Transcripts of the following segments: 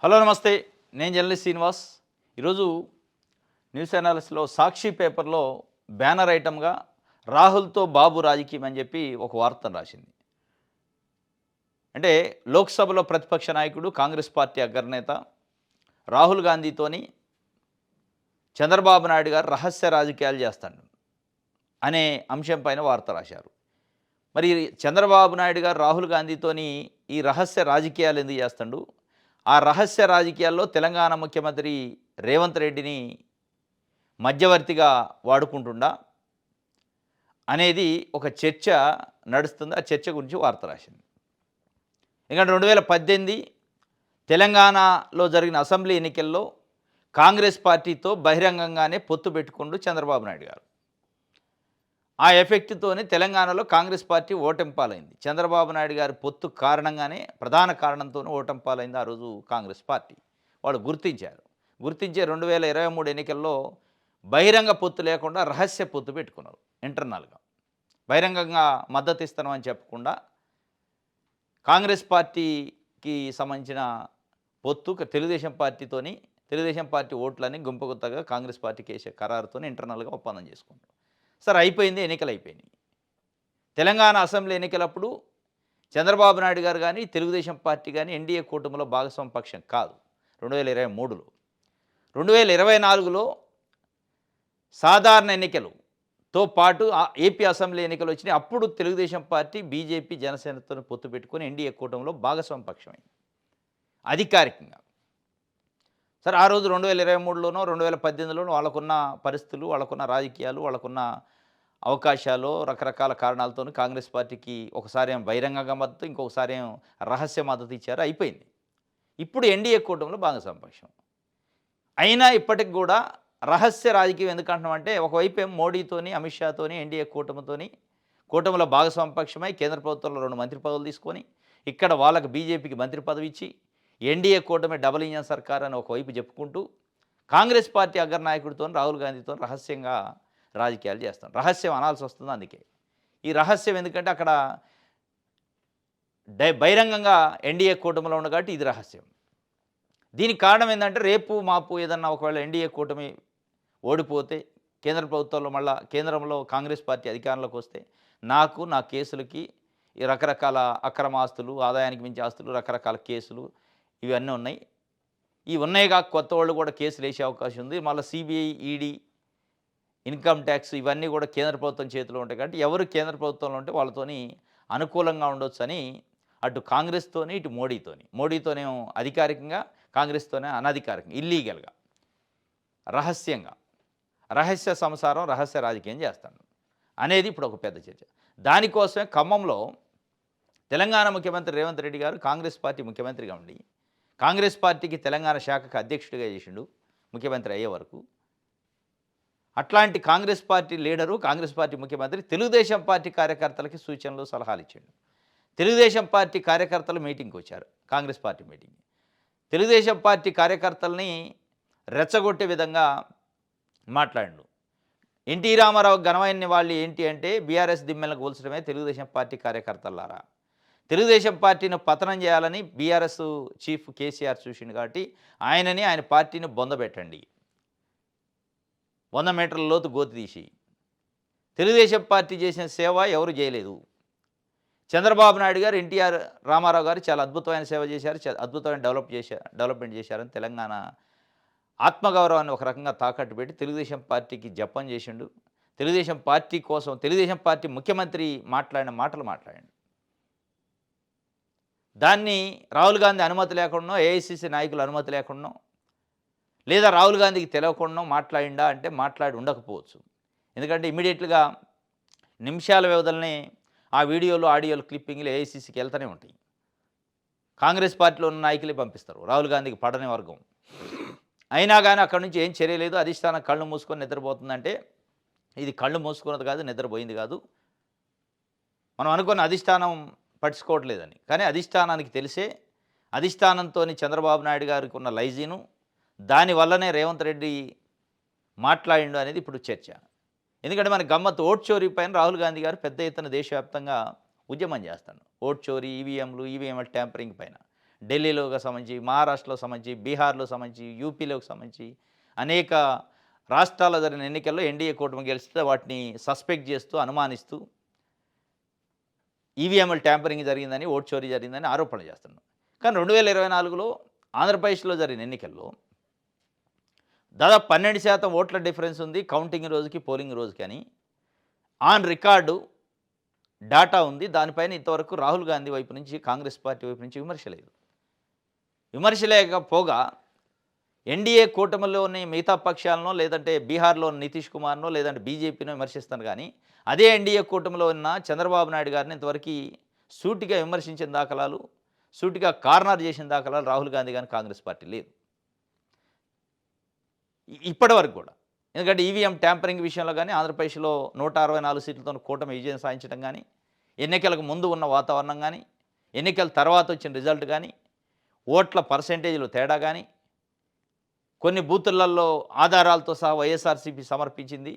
Hello నమస్తే. నేను journalist Srinivas. ఈరోజు న్యూస్ అనాలిసిస్‌లో సాక్షి పేపర్‌లో బ్యానర్ ఐటెమ్‌గా రాహుల్‌తో బాబు రాజకీయం అని చెప్పి ఒక వార్తను రాసింది. అంటే లోక్సభలో ప్రతిపక్ష నాయకుడు, కాంగ్రెస్ పార్టీ అగ్రనేత రాహుల్ గాంధీతోని చంద్రబాబు నాయుడు గారు రహస్య రాజకీయాలు చేస్తాడు అనే అంశం పైన వార్త రాశారు. మరి చంద్రబాబు నాయుడు గారు రాహుల్ గాంధీతోని ఈ రహస్య రాజకీయాలు ఎందుకు చేస్తాడు? ఆ రహస్య రాజకీయాల్లో తెలంగాణ ముఖ్యమంత్రి రేవంత్ రెడ్డిని మధ్యవర్తిగా వాడుకుంటుండా అనేది ఒక చర్చ నడుస్తుంది. ఆ చర్చ గురించి వార్త రాసింది. ఎందుకంటే 2018 తెలంగాణలో జరిగిన అసెంబ్లీ ఎన్నికల్లో కాంగ్రెస్ పార్టీతో బహిరంగంగానే పొత్తు పెట్టుకుంటూ చంద్రబాబు నాయుడు గారు. ఆ ఎఫెక్ట్‌తోనే తెలంగాణలో కాంగ్రెస్ పార్టీ ఓటమి పాలైంది. చంద్రబాబు నాయుడు గారి పొత్తు కారణంగానే, ప్రధాన కారణంతోనే ఓటమి పాలైంది ఆ రోజు కాంగ్రెస్ పార్టీ. వాళ్ళు గుర్తించారు. గుర్తించే 2023 ఎన్నికల్లో బహిరంగ పొత్తు లేకుండా రహస్య పొత్తు పెట్టుకున్నారు ఇంటర్నల్‌గా. బహిరంగంగా మద్దతు ఇస్తామని చెప్పకుండా కాంగ్రెస్ పార్టీకి సంబంధించిన పొత్తు తెలుగుదేశం పార్టీ ఓట్లని గుంపుగుత్తగా కాంగ్రెస్ పార్టీకి ఏసే ఖరారుతోని ఇంటర్నల్‌గా ఒప్పందం చేసుకున్నారు. సరే అయిపోయింది. ఎన్నికలు అయిపోయినాయి. తెలంగాణ అసెంబ్లీ ఎన్నికలప్పుడు చంద్రబాబు నాయుడు గారు కానీ, తెలుగుదేశం పార్టీ కానీ ఎన్డీఏ కూటమిలో భాగస్వామ్య పక్షం కాదు 2023లో. 2024లో సాధారణ ఎన్నికలతో పాటు ఏపీ అసెంబ్లీ ఎన్నికలు వచ్చినాయి. అప్పుడు తెలుగుదేశం పార్టీ, బీజేపీ, జనసేనతో పొత్తు పెట్టుకొని ఎన్డీఏ కూటమిలో భాగస్వామ్య పక్షమైంది అధికారికంగా. సరే ఆ రోజు 2023లోనో, 2018లోనో వాళ్ళకున్న పరిస్థితులు, వాళ్ళకున్న రాజకీయాలు, వాళ్ళకున్న అవకాశాలు, రకరకాల కారణాలతోని కాంగ్రెస్ పార్టీకి ఒకసారి ఏమో బహిరంగంగా మద్దతు, ఇంకొకసారి ఏమో రహస్య మద్దతు ఇచ్చారు. అయిపోయింది. ఇప్పుడు ఎన్డీఏ కూటమిలో భాగస్వామ్య పక్షం. అయినా ఇప్పటికి కూడా రహస్య రాజకీయం ఎందుకంటున్నామంటే, ఒకవైపు ఏమో మోడీతోని, అమిత్ షాతోని, ఎన్డీఏ కూటమిలో భాగస్వామ్య పక్షమై కేంద్ర ప్రభుత్వంలో 2 మంత్రి పదవులు తీసుకొని, ఇక్కడ వాళ్ళకి బీజేపీకి మంత్రి పదవి ఇచ్చి, ఎన్డీఏ కూటమి డబుల్ ఇంజిన్ సర్కార్ అని ఒకవైపు చెప్పుకుంటూ, కాంగ్రెస్ పార్టీ అగ్రనాయకుడితోని రాహుల్ గాంధీతోని రహస్యంగా రాజకీయాలు చేస్తాం. రహస్యం అనాల్సి వస్తుంది అందుకే. ఈ రహస్యం ఎందుకంటే అక్కడ బహిరంగంగా ఎన్డీఏ కూటమిలో ఉంది కాబట్టి ఇది రహస్యం. దీనికి కారణం ఏందంటే రేపు మాపు ఏదన్నా ఒకవేళ ఎన్డీఏ కూటమి ఓడిపోతే కేంద్రంలో కాంగ్రెస్ పార్టీ అధికారంలోకి వస్తే నాకు, నా కేసులకి ఈ రకరకాల అక్రమ ఆస్తులు, ఆదాయానికి మించి ఆస్తులు, రకరకాల కేసులు ఇవన్నీ ఉన్నాయి. ఇవి ఉన్నాయి కాక కొత్త వాళ్ళు కూడా కేసులు వేసే అవకాశం ఉంది. మళ్ళీ సిబిఐ, ఈడీ, ఇన్కమ్ ట్యాక్స్ ఇవన్నీ కూడా కేంద్ర ప్రభుత్వం చేతిలో ఉంటాయి కాబట్టి ఎవరు కేంద్ర ప్రభుత్వంలో ఉంటే వాళ్ళతోని అనుకూలంగా ఉండొచ్చని అటు కాంగ్రెస్తోని, ఇటు మోడీతోనేమో అధికారికంగా, కాంగ్రెస్తోనే అనధికారికంగా, ఇల్లీగల్గా, రహస్యంగా, రహస్య సంసారం, రహస్య రాజకీయం చేస్తాడు అనేది ఇప్పుడు ఒక పెద్ద చర్చ. దానికోసమే ఖమ్మంలో తెలంగాణ ముఖ్యమంత్రి రేవంత్ రెడ్డి గారు కాంగ్రెస్ పార్టీ ముఖ్యమంత్రిగా ఉండి, కాంగ్రెస్ పార్టీకి తెలంగాణ శాఖకు అధ్యక్షుడిగా చేసిండు ముఖ్యమంత్రి అయ్యే వరకు. అట్లాంటి Congress party leader, Congress party ముఖ్యమంత్రి తెలుగుదేశం పార్టీ కార్యకర్తలకి సూచనలు, సలహాలు ఇచ్చిండు. తెలుగుదేశం పార్టీ కార్యకర్తలు మీటింగ్కి వచ్చారు, Congress party meeting. Telugu Desam party కార్యకర్తల్ని రెచ్చగొట్టే విధంగా మాట్లాడిండు. ఎన్టీ రామారావు ఘనమైన వాళ్ళు ఏంటి అంటే బీఆర్ఎస్ దిమ్మెలకు కూల్చడమే తెలుగుదేశం పార్టీ కార్యకర్తలారా. తెలుగుదేశం పార్టీని పతనం చేయాలని బీఆర్ఎస్ చీఫ్ కేసీఆర్ చూసిండు కాబట్టి ఆయన పార్టీని బొందబెట్టండి. 100 మీటర్ల లోతు గోతి తీసి. తెలుగుదేశం పార్టీ చేసిన సేవ ఎవరు చేయలేదు. చంద్రబాబు నాయుడు గారు, ఎన్టీఆర్ రామారావు గారు చాలా అద్భుతమైన సేవ చేశారు, అద్భుతమైన డెవలప్మెంట్ చేశారని తెలంగాణ ఆత్మగౌరవాన్ని ఒక రకంగా తాకట్టు పెట్టి తెలుగుదేశం పార్టీకి జపం చేసిండు. తెలుగుదేశం పార్టీ కోసం తెలుగుదేశం పార్టీ ముఖ్యమంత్రి మాట్లాడిన మాటలు మాట్లాడండి. దాన్ని రాహుల్ గాంధీ అనుమతి లేకుండా, ఏఐసీసీ నాయకుల అనుమతి లేకుండా, లేదా రాహుల్ గాంధీకి తెలియకుండా మాట్లాడిండా అంటే మాట్లాడి ఉండకపోవచ్చు. ఎందుకంటే ఇమ్మీడియట్గా నిమిషాల వ్యవధిలోనే ఆ వీడియోలు, ఆడియోలు, క్లిప్పింగ్లు ఏఐసీసీకి వెళ్తూనే ఉంటాయి. కాంగ్రెస్ పార్టీలో ఉన్న నాయకులే పంపిస్తారు, రాహుల్ గాంధీకి పడని వర్గం. అయినా కానీ అక్కడి నుంచి ఏం చర్య లేదు. అధిష్టానం కళ్ళు మూసుకొని నిద్రపోతుందంటే ఇది కళ్ళు మూసుకున్నది కాదు, నిద్రపోయింది కాదు. మనం అనుకున్న అధిష్టానం పట్టించుకోవట్లేదని. కానీ అధిష్టానానికి తెలిసే, అధిష్టానంతో చంద్రబాబు నాయుడు గారికి ఉన్న లైజీను, దానివల్లనే రేవంత్ రెడ్డి మాట్లాడిండు అనేది ఇప్పుడు చర్చ. ఎందుకంటే మన గమ్మత్తు ఓట్ చోరీ పైన రాహుల్ గాంధీ గారు పెద్ద ఎత్తున దేశవ్యాప్తంగా ఉద్యమం చేస్తాడు. ఓట్ చోరీ, ఈవీఎంల ట్యాంపరింగ్ పైన. ఢిల్లీలోకి సంబంధించి, మహారాష్ట్రలో సంబంధించి, బీహార్లో సంబంధించి, యూపీలోకి సంబంధించి అనేక రాష్ట్రాల్లో జరిగిన ఎన్నికల్లో ఎన్డీఏ కూటమి గెలిస్తే వాటిని సస్పెక్ట్ చేస్తూ, అనుమానిస్తూ ఈవీఎంల ట్యాంపరింగ్ జరిగిందని, ఓటు చోరీ జరిగిందని ఆరోపణలు చేస్తున్నాం. కానీ 2024లో ఆంధ్రప్రదేశ్లో జరిగిన ఎన్నికల్లో దాదాపు 12% ఓట్ల డిఫరెన్స్ ఉంది కౌంటింగ్ రోజుకి, పోలింగ్ రోజుకి అని ఆన్ రికార్డు డాటా ఉంది. దానిపైన ఇంతవరకు రాహుల్ గాంధీ వైపు నుంచి, కాంగ్రెస్ పార్టీ వైపు నుంచి విమర్శ లేదు. విమర్శ లేకపోగా ఎన్డీఏ కూటమిలోని మిగతా పక్షాలనో, లేదంటే బీహార్లో నితీష్ కుమార్నో, లేదంటే బీజేపీనో విమర్శిస్తాను కానీ అదే ఎన్డీఏ కూటమిలో ఉన్న చంద్రబాబు నాయుడు గారిని ఇంతవరకు సూటిగా విమర్శించిన దాఖలాలు, సూటిగా కార్నర్ చేసిన దాఖలాలు రాహుల్ గాంధీ కానీ కాంగ్రెస్ పార్టీ లేదు ఇప్పటి వరకు కూడా. ఎందుకంటే ఈవీఎం ట్యాంపరింగ్ విషయంలో కానీ ఆంధ్రప్రదేశ్లో 164 సీట్లతో కూటమి విజయం సాధించడం కానీ, ఎన్నికలకు ముందు ఉన్న వాతావరణం కానీ, ఎన్నికల తర్వాత వచ్చిన రిజల్ట్ కానీ, ఓట్ల పర్సెంటేజ్లు తేడా కానీ, కొన్ని బూతులలో ఆధారాలతో సహా వైఎస్ఆర్సీపీ సమర్పించింది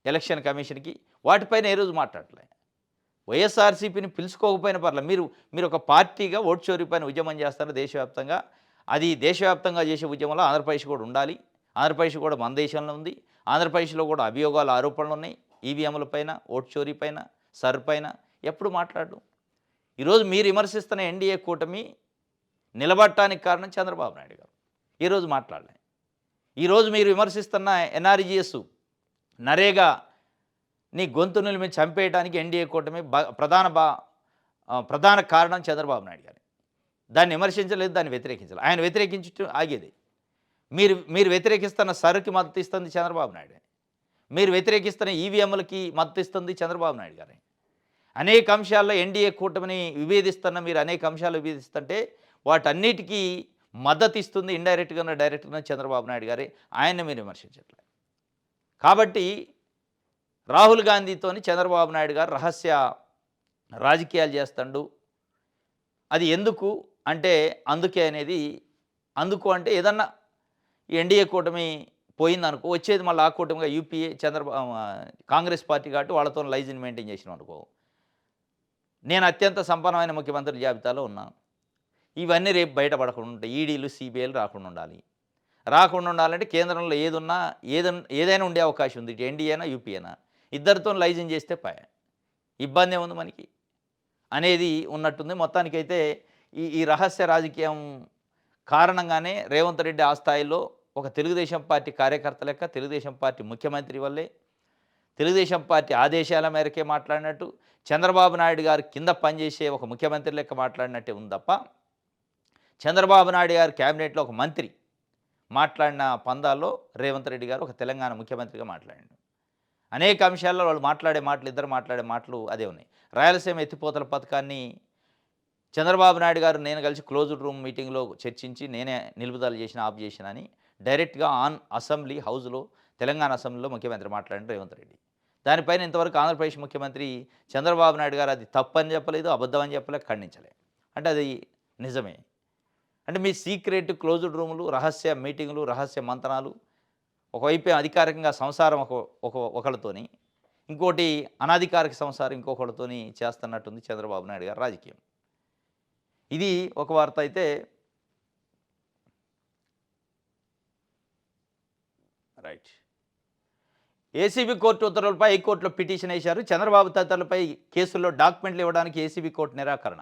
ఎలక్షన్ కమిషన్కి, వాటిపైన ఏ రోజు మాట్లాడలే. వైఎస్ఆర్సీపీని పిలుచుకోకపోయినా పర్లేదు, మీరు ఒక పార్టీగా ఓటు చోరీ పైన ఉద్యమం చేస్తారు దేశవ్యాప్తంగా. అది దేశవ్యాప్తంగా చేసే ఉద్యమంలో ఆంధ్రప్రదేశ్ కూడా ఉండాలి. ఆంధ్రప్రదేశ్ కూడా మన దేశంలో ఉంది. ఆంధ్రప్రదేశ్లో కూడా అభియోగాలు, ఆరోపణలు ఉన్నాయి ఈవీఎంల పైన, ఓటు చోరీ పైన, సర్ పైన. ఎప్పుడు మాట్లాడు. ఈరోజు మీరు విమర్శిస్తున్న ఎన్డీఏ కూటమి నిలబడటానికి కారణం చంద్రబాబు నాయుడు గారు. ఈరోజు మాట్లాడలే. ఈరోజు మీరు విమర్శిస్తున్న ఎన్ఆర్జీఎస్, నరేగా నీ గొంతు నిలిమి చంపేయడానికి ఎన్డీఏ కూటమి ప్రధాన కారణం చంద్రబాబు నాయుడు గారు. దాన్ని విమర్శించలేదు, దాన్ని వ్యతిరేకించలేదు. ఆయన వ్యతిరేకించడం ఆగేది. మీరు వ్యతిరేకిస్తున్న సరుకి మద్దతు ఇస్తుంది చంద్రబాబు నాయుడు. మీరు వ్యతిరేకిస్తున్న ఈవీఎంలకి మద్దతు ఇస్తుంది చంద్రబాబు నాయుడు గారే. అనేక అంశాల్లో ఎన్డీఏ కూటమిని విభేదిస్తున్న మీరు అనేక అంశాలు విభేదిస్తుంటే వాటన్నిటికీ మద్దతు ఇస్తుంది ఇండైరెక్ట్గానో డైరెక్ట్గానో చంద్రబాబు నాయుడు గారే. ఆయన్ని మీరు విమర్శించట్లేదు. కాబట్టి రాహుల్ గాంధీతోని చంద్రబాబు నాయుడు గారు రహస్య రాజకీయాలు చేస్తాడు. అది ఎందుకు అంటే అందుకే అనేది. అందుకు అంటే ఏదన్నా ఎన్డీఏ కూటమి పోయిందనుకో, వచ్చేది మళ్ళీ ఆ కూటమిగా యూపీఏ కాంగ్రెస్ పార్టీ కాబట్టి వాళ్ళతో లైజన్ మెయింటైన్ చేసినాం అనుకో. నేను అత్యంత సంపన్నమైన ముఖ్యమంత్రుల జాబితాలో ఉన్నాను. ఇవన్నీ రేపు బయటపడకుండా ఉంటాయి. ఈడీలు, సిబిఐలు రాకుండా ఉండాలి. రాకుండా ఉండాలంటే కేంద్రంలో ఏదైనా ఉండే అవకాశం ఉంది. ఇటు ఎన్డీఏనా, యూపీఏనా, ఇద్దరితో లైజన్ చేస్తే ఇబ్బంది ఏముంది మనకి అనేది ఉన్నట్టుంది. మొత్తానికైతే ఈ రహస్య రాజకీయం కారణంగానే రేవంత్ రెడ్డి ఆ స్థాయిలో ఒక తెలుగుదేశం పార్టీ కార్యకర్త లెక్క, తెలుగుదేశం పార్టీ ముఖ్యమంత్రి వల్లే, తెలుగుదేశం పార్టీ ఆదేశాల మేరకే మాట్లాడినట్టు, చంద్రబాబు నాయుడు గారు కింద పనిచేసే ఒక ముఖ్యమంత్రి లెక్క మాట్లాడినట్టే ఉంది తప్ప, చంద్రబాబు నాయుడు గారు క్యాబినెట్లో ఒక మంత్రి మాట్లాడిన పందాల్లో రేవంత్ రెడ్డి గారు ఒక తెలంగాణ ముఖ్యమంత్రిగా మాట్లాడాడు. అనేక అంశాల్లో వాళ్ళు ఇద్దరు మాట్లాడే మాటలు అదే ఉన్నాయి. రాయలసీమ ఎత్తిపోతల పథకాన్ని చంద్రబాబు నాయుడు గారు నేను కలిసి క్లోజ్డ్ రూమ్ మీటింగ్లో చర్చించి నేనే నిలుపుదల చేసిన, ఆఫ్ చేసిన అని డైరెక్ట్గా ఆన్ అసెంబ్లీ హౌస్లో, తెలంగాణ అసెంబ్లీలో ముఖ్యమంత్రి మాట్లాడిన రేవంత్ రెడ్డి. దానిపైన ఇంతవరకు ఆంధ్రప్రదేశ్ ముఖ్యమంత్రి చంద్రబాబు నాయుడు గారు అది తప్పని చెప్పలేదు, అబద్ధం అని చెప్పలేదు, ఖండించలే. అంటే అది నిజమే. అంటే మీ సీక్రెట్ క్లోజ్డ్ రూములు, రహస్య మీటింగులు, రహస్య మంతనాలు, ఒకవైపు అధికారికంగా సంసారం ఒకళ్ళతోని, ఇంకోటి అనధికారిక సంసారం ఇంకొకళ్ళతోని చేస్తున్నట్టుంది చంద్రబాబు నాయుడు గారు రాజకీయం. ఇది ఒక వార్త అయితే. రైట్. ఏసీబీ కోర్టు ఉత్తర్వులపై హైకోర్టులో పిటిషన్ వేశారు. చంద్రబాబు తదితరులపై కేసుల్లో డాక్యుమెంట్లు ఇవ్వడానికి ఏసీబీ కోర్టు నిరాకరణ.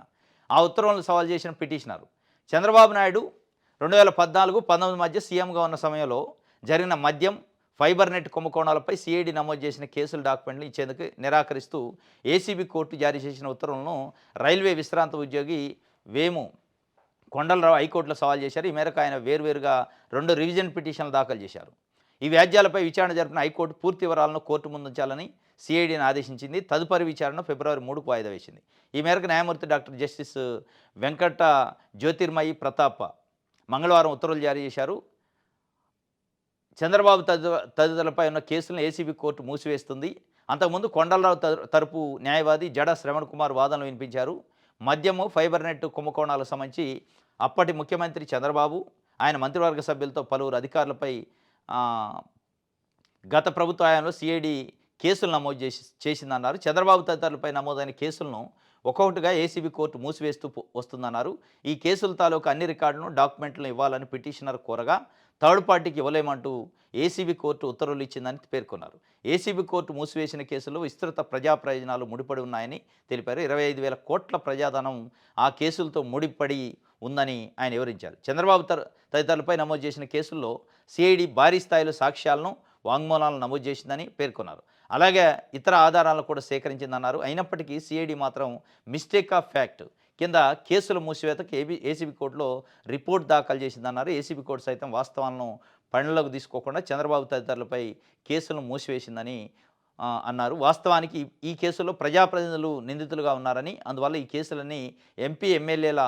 ఆ ఉత్తర్వులను సవాల్ చేసిన పిటిషనర్ చంద్రబాబు నాయుడు 2014-19 మధ్య సీఎంగా ఉన్న సమయంలో జరిగిన మద్యం, ఫైబర్ నెట్ కుంభకోణాలపై సిఐడి నమోదు చేసిన కేసుల డాక్యుమెంట్లు ఇచ్చేందుకు నిరాకరిస్తూ ఏసీబీ కోర్టు జారీ చేసిన ఉత్తర్వులను రైల్వే విశ్రాంత ఉద్యోగి వేము కొండలరావు హైకోర్టులో సవాల్ చేశారు. ఈ మేరకు ఆయన వేర్వేరుగా 2 రివిజన్ పిటిషన్లు దాఖలు చేశారు. ఈ వ్యాజ్యాలపై విచారణ జరిపిన హైకోర్టు పూర్తి వివరాలను కోర్టు ముందుంచాలని సిఐడిని ఆదేశించింది. తదుపరి విచారణ ఫిబ్రవరి 3కు వాయిదా వేసింది. ఈ మేరకు న్యాయమూర్తి డాక్టర్ జస్టిస్ వెంకట జ్యోతిర్మయి ప్రతాప్ మంగళవారం ఉత్తర్వులు జారీ చేశారు. చంద్రబాబు తదితరులపై ఉన్న కేసులను ఏసీబీ కోర్టు మూసివేస్తుంది. అంతకుముందు కొండలరావు తరపు న్యాయవాది జడ శ్రవణ్ కుమార్ వాదనలు వినిపించారు. మద్యము, ఫైబర్ నెట్ కుంభకోణాలకు సంబంధించి అప్పటి ముఖ్యమంత్రి చంద్రబాబు, ఆయన మంత్రివర్గ సభ్యులతో పలువురు అధికారులపై గత ప్రభుత్వ హయాంలో సిఐడి కేసులు నమోదు చేసిందన్నారు. చంద్రబాబు తదితరులపై నమోదైన కేసులను ఒక్కొక్కటిగా ఏసీబీ కోర్టు మూసివేస్తూ వస్తుందన్నారు. ఈ కేసుల తాలూకు అన్ని రికార్డులను, డాక్యుమెంట్లను ఇవ్వాలని పిటిషనర్ కోరగా థర్డ్ పార్టీకి ఇవ్వలేమంటూ ఏసీబీ కోర్టు ఉత్తర్వులు ఇచ్చిందని పేర్కొన్నారు. ఏసీబీ కోర్టు మూసివేసిన కేసులో విస్తృత ప్రజా ప్రయోజనాలు ముడిపడి ఉన్నాయని తెలిపారు. 25,000 కోట్ల ప్రజాధనం ఆ కేసులతో ముడిపడి ఉందని ఆయన వివరించారు. చంద్రబాబు తదితరులపై నమోదు చేసిన కేసుల్లో సిఐడి భారీ స్థాయిలో సాక్ష్యాలను, వాంగ్మూలాలను నమోదు చేసిందని పేర్కొన్నారు. అలాగే ఇతర ఆధారాలను కూడా సేకరించిందన్నారు. అయినప్పటికీ సిఐడి మాత్రం మిస్టేక్ ఆఫ్ ఫ్యాక్ట్ కింద కేసుల మూసివేతకు ఏసీబీ కోర్టులో రిపోర్ట్ దాఖలు చేసిందన్నారు. ఏసీబీ కోర్టు సైతం వాస్తవాలను పరిగణలోకి తీసుకోకుండా చంద్రబాబు తదితరులపై కేసులను మూసివేసిందని అన్నారు. వాస్తవానికి ఈ కేసులో ప్రజాప్రతినిధులు నిందితులుగా ఉన్నారని, అందువల్ల ఈ కేసులన్నీ ఎంపీ, ఎమ్మెల్యేల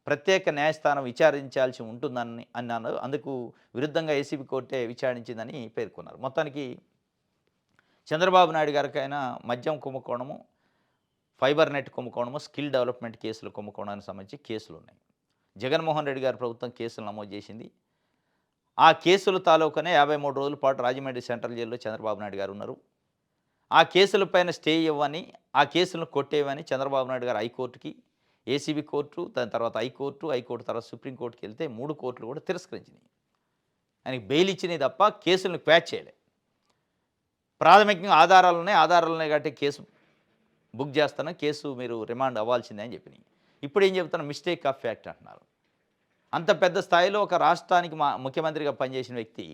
ప్రత్యేక న్యాయస్థానం విచారించాల్సి ఉంటుందని అన్నారు. అందుకు విరుద్ధంగా ఏసీబీ కోర్టే విచారించిందని పేర్కొన్నారు. మొత్తానికి చంద్రబాబు నాయుడు గారికైనా మద్యం కుంభకోణము, ఫైబర్ నెట్ కుంభకోణము, స్కిల్ డెవలప్మెంట్ కేసులు కుంభకోణానికి సంబంధించి కేసులు ఉన్నాయి. జగన్మోహన్ రెడ్డి గారి ప్రభుత్వం కేసులు నమోదు చేసింది. ఆ కేసుల తాలూకునే 53 రోజుల పాటు రాజమండ్రి సెంట్రల్ జైల్లో చంద్రబాబు నాయుడు గారు ఉన్నారు. ఆ కేసులపైన స్టే ఇవ్వని, ఆ కేసులను కొట్టేవని చంద్రబాబు నాయుడు గారు హైకోర్టుకి, ఏసీబీ కోర్టు, దాని తర్వాత హైకోర్టు తర్వాత సుప్రీంకోర్టుకి వెళ్తే 3 కోర్టులు కూడా తిరస్కరించినాయి. ఆయనకి బెయిల్ ఇచ్చినాయి తప్ప కేసులను క్వాచ్ చేయలే. ప్రాథమికంగా ఆధారాలున్నాయి కాబట్టి కేసు బుక్ చేస్తాను, కేసు మీరు రిమాండ్ అవ్వాల్సిందే అని చెప్పినాయి. ఇప్పుడు ఏం చెప్తున్నా, మిస్టేక్ ఆఫ్ ఫ్యాక్ట్ అంటున్నారు. అంత పెద్ద స్థాయిలో ఒక రాష్ట్రానికి ముఖ్యమంత్రిగా పనిచేసిన వ్యక్తి,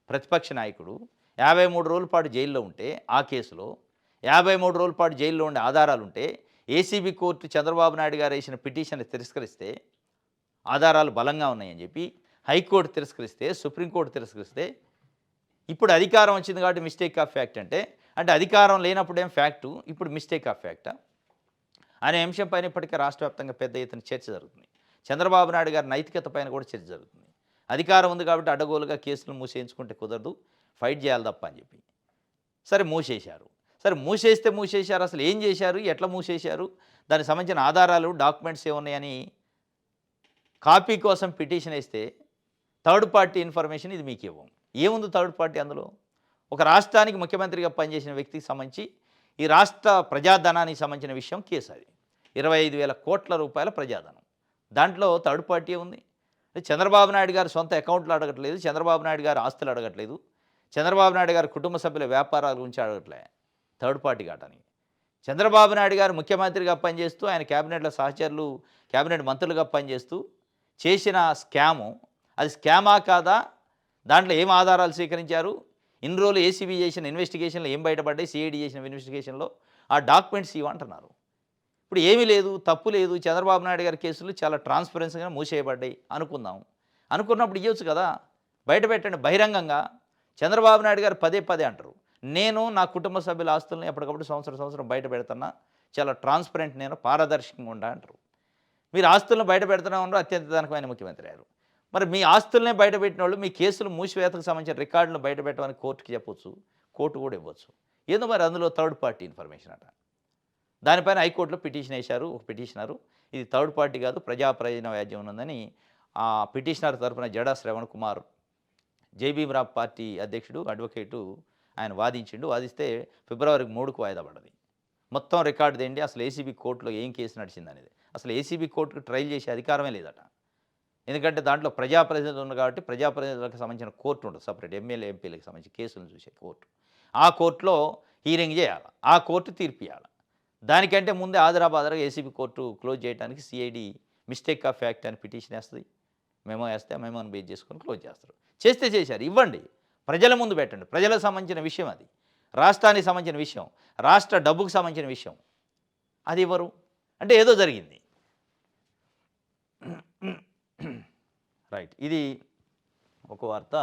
ప్రతిపక్ష నాయకుడు 53 రోజుల పాటు జైల్లో ఉంటే, ఆ కేసులో 53 రోజుల పాటు జైల్లో ఉండే ఆధారాలు ఉంటే, ఏసీబీ కోర్టు చంద్రబాబు నాయుడు గారు వేసిన పిటిషన్ తిరస్కరిస్తే, ఆధారాలు బలంగా ఉన్నాయని చెప్పి హైకోర్టు తిరస్కరిస్తే, సుప్రీంకోర్టు తిరస్కరిస్తే, ఇప్పుడు అధికారం వచ్చింది కాబట్టి మిస్టేక్ ఆఫ్ ఫ్యాక్ట్ అంటే అధికారం లేనప్పుడేం ఫ్యాక్టు, ఇప్పుడు మిస్టేక్ ఆఫ్ ఫ్యాక్టా అనే అంశం పైన ఇప్పటికే రాష్ట్ర వ్యాప్తంగా పెద్ద ఎత్తున చర్చ జరుగుతుంది. చంద్రబాబు నాయుడు గారి నైతికత పైన కూడా చర్చ జరుగుతుంది. అధికారం ఉంది కాబట్టి అడ్డగోలుగా కేసులు మూసేయించుకుంటే కుదరదు, ఫైట్ చేయాలి తప్ప అని చెప్పి. సరే మూసేశారు. మూసేశారు, అసలు ఏం చేశారు, ఎట్లా మూసేశారు, దానికి సంబంధించిన ఆధారాలు, డాక్యుమెంట్స్ ఏమున్నాయని కాపీ కోసం పిటిషన్ వేస్తే థర్డ్ పార్టీ ఇన్ఫర్మేషన్ ఇది మీకు ఇవ్వం. ఏముంది థర్డ్ పార్టీ అందులో? ఒక రాష్ట్రానికి ముఖ్యమంత్రిగా పనిచేసిన వ్యక్తికి సంబంధించి ఈ రాష్ట్ర ప్రజాధనానికి సంబంధించిన విషయం కేసు. అది 25,000 కోట్ల రూపాయల ప్రజాధనం. దాంట్లో థర్డ్ పార్టీ ఉంది. చంద్రబాబు నాయుడు గారు సొంత అకౌంట్లు అడగట్లేదు, చంద్రబాబు నాయుడు గారు ఆస్తులు అడగట్లేదు, చంద్రబాబు నాయుడు గారి కుటుంబ సభ్యుల వ్యాపారాల గురించి అడగట్లే థర్డ్ పార్టీ కావడానికి. చంద్రబాబు నాయుడు గారు ముఖ్యమంత్రిగా పనిచేస్తూ, ఆయన క్యాబినెట్లో సహచరులు క్యాబినెట్ మంత్రులుగా పనిచేస్తూ చేసిన స్కాము, అది స్కామా కాదా, దాంట్లో ఏం ఆధారాలు స్వీకరించారు, ఇన్ని రోజులు ఏసీబీ చేసిన ఇన్వెస్టిగేషన్లో ఏం బయటపడ్డాయి, సిఐడి చేసిన ఇన్వెస్టిగేషన్లో ఆ డాక్యుమెంట్స్ ఇవ్వంటున్నారు. ఇప్పుడు ఏమీ లేదు, తప్పు లేదు, చంద్రబాబు నాయుడు గారి కేసులు చాలా ట్రాన్స్పరెన్సీగా మూసేయబడ్డాయి అనుకున్నప్పుడు ఇవ్వచ్చు కదా, బయట పెట్టండి బహిరంగంగా. చంద్రబాబు నాయుడు గారు పదే అంటారు, నేను నా కుటుంబ సభ్యుల ఆస్తులను ఎప్పటికప్పుడు సంవత్సరం బయట పెడుతున్నా, చాలా ట్రాన్స్పరెంట్, నేను పారదర్శకంగా ఉండా అంటారు. మీరు ఆస్తులను బయట పెడుతూనే ఉన్నారు, అత్యంత ధనకమైన ముఖ్యమంత్రి అయ్యారు. మరి మీ ఆస్తులనే బయటపెట్టిన వాళ్ళు మీ కేసులు మూసివేతకు సంబంధించిన రికార్డులను బయటపెట్టమని కోర్టుకి చెప్పొచ్చు, కోర్టు కూడా ఇవ్వచ్చు. ఏదో మరి అందులో థర్డ్ పార్టీ ఇన్ఫర్మేషన్ అట. దానిపైన హైకోర్టులో పిటిషన్ వేశారు ఒక పిటిషనరు, ఇది థర్డ్ పార్టీ కాదు, ప్రజా ప్రయోజన వ్యాజ్యం ఉన్నదని ఆ పిటిషనర్ తరఫున జడా శ్రవణ్ కుమార్, జైభీమరావు పార్టీ అధ్యక్షుడు, అడ్వకేటు, ఆయన వాదిస్తే ఫిబ్రవరి 3కు వాయిదా పడ్డది. మొత్తం రికార్డు దేండి, అసలు ఏసీబీ కోర్టులో ఏం కేసు నడిచింది అనేది. అసలు ఏసీబీ కోర్టుకు ట్రయల్ చేసే అధికారమే లేదట. ఎందుకంటే దాంట్లో ప్రజాప్రతినిధులు ఉన్నారు కాబట్టి ప్రజాప్రతినిధులకు సంబంధించిన కోర్టు ఉంటుంది సపరేట్, ఎమ్మెల్యే ఎంపీలకు సంబంధించి కేసులను చూసే కోర్టు. ఆ కోర్టులో హీరింగ్ చేయాలి, ఆ కోర్టు తీర్పు ఇవ్వాలి. దానికంటే ముందే ఆదరాబాదరా ఏసీబీ కోర్టు క్లోజ్ చేయడానికి సిఐడి మిస్టేక్ ఆఫ్ ఫ్యాక్ట్ అని పిటిషన్ వేస్తుంది, మెమో వేస్తే ఆ మెమోని బేస్ చేసుకొని క్లోజ్ చేస్తారు. చేశారు, ఇవ్వండి, ప్రజల ముందు పెట్టండి. ప్రజలకు సంబంధించిన విషయం అది, రాష్ట్రానికి సంబంధించిన విషయం, రాష్ట్ర డబ్బుకు సంబంధించిన విషయం. అది ఇవ్వరు అంటే ఏదో జరిగింది. రైట్, ఇది ఒక వార్త.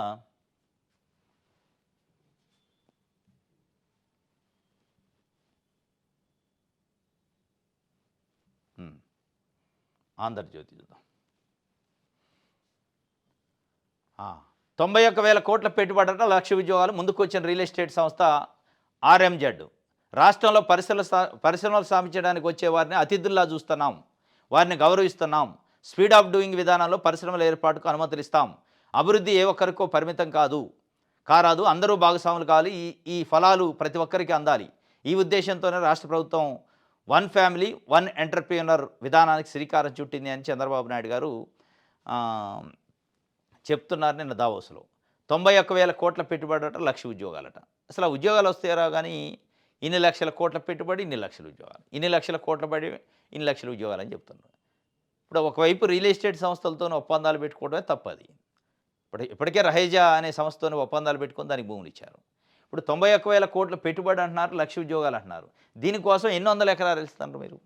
ఆంధ్రజ్యోతి చూద్దాం. 91,000 కోట్ల పెట్టుబడులతో 1,00,000 ఉద్యోగాలు, ముందుకు వచ్చిన రియల్ ఎస్టేట్ సంస్థ ఆర్ఎంజెడ్. రాష్ట్రంలో పరిశ్రమలు స్థాపించడానికి వచ్చే వారిని అతిథుల్లా చూస్తున్నాం, వారిని గౌరవిస్తున్నాం. స్పీడ్ ఆఫ్ డూయింగ్ విధానంలో పరిశ్రమల ఏర్పాటుకు అనుమతులు ఇస్తాం. అభివృద్ధి ఏ ఒక్కరికో పరిమితం కారాదు, అందరూ భాగస్వాములు కావాలి, ఈ ఫలాలు ప్రతి ఒక్కరికి అందాలి. ఈ ఉద్దేశంతోనే రాష్ట్ర ప్రభుత్వం వన్ ఫ్యామిలీ వన్ ఎంటర్‌ప్రెన్యూర్ విధానానికి శ్రీకారం చుట్టింది అని చంద్రబాబు నాయుడు గారు ఆహ్, చెప్తున్నారు నిన్న దావోస్‌లో. 91,000 కోట్ల పెట్టుబడట, 1,00,000 ఉద్యోగాలట. అసలు ఆ ఉద్యోగాలు వస్తాయో రావో గానీ, ఇన్ని లక్షల కోట్ల పెట్టుబడి, ఇన్ని లక్షల ఉద్యోగాలు. ఇన్ని లక్షల కోట్ల బడి, ఇన్ని లక్షల ఉద్యోగాలని చెప్తున్నారు. ఇప్పుడు ఒకవైపు రియల్ ఎస్టేట్ సంస్థలతోని ఒప్పందాలు పెట్టుకోవడమే తప్పది. ఇప్పటికే రహైజా అనే సంస్థతోని ఒప్పందాలు పెట్టుకొని దానికి భూములు ఇచ్చారు. ఇప్పుడు 91,000 కోట్ల పెట్టుబడి అంటున్నారు, 1,00,000 ఉద్యోగాలు అంటున్నారు. దీనికోసం ఎన్ని వందల ఎకరాలు ఇస్తున్నారు మీరు?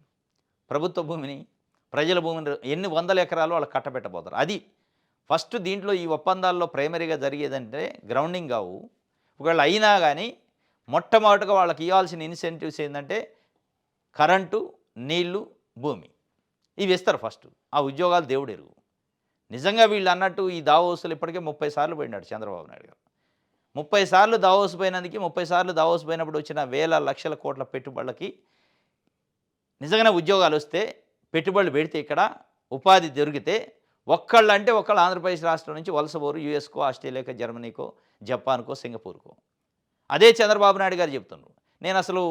ప్రభుత్వ భూమిని, ప్రజల భూమిని ఎన్ని వందల ఎకరాలు వాళ్ళకి కట్టబెట్టబోతారు. అది ఫస్ట్ దీంట్లో ఈ ఒప్పందాల్లో ప్రైమరీగా జరిగేదంటే గ్రౌండింగ్ కావు. ఒకవేళ అయినా కానీ మొట్టమొదటగా వాళ్ళకి ఇవ్వాల్సిన ఇన్సెంటివ్స్ ఏంటంటే కరెంటు, నీళ్లు, భూమి ఇవి ఇస్తారు ఫస్ట్. ఆ ఉద్యోగాలు దేవుడెరుగు. నిజంగా వీళ్ళు అన్నట్టు ఈ దావోసులు ఇప్పటికే 30 సార్లు పోయినాడు చంద్రబాబు నాయుడు గారు. 30 సార్లు దావోస్ పోయినందుకు 30 సార్లు దావోస్ పోయినప్పుడు వచ్చిన వేల లక్షల కోట్ల పెట్టుబడులకి నిజంగానే ఉద్యోగాలు వస్తే, పెట్టుబడులు పెడితే, ఇక్కడ ఉపాధి దొరికితే ఒక్కళ్ళంటే ఒకళ్ళు ఆంధ్రప్రదేశ్ రాష్ట్రం నుంచి వలసపోరు యూఎస్కో, ఆస్ట్రేలియాకో, జర్మనీకో, జపాన్కో, సింగపూర్కో. అదే చంద్రబాబు నాయుడు గారు చెప్తున్నారు. నేను అసలు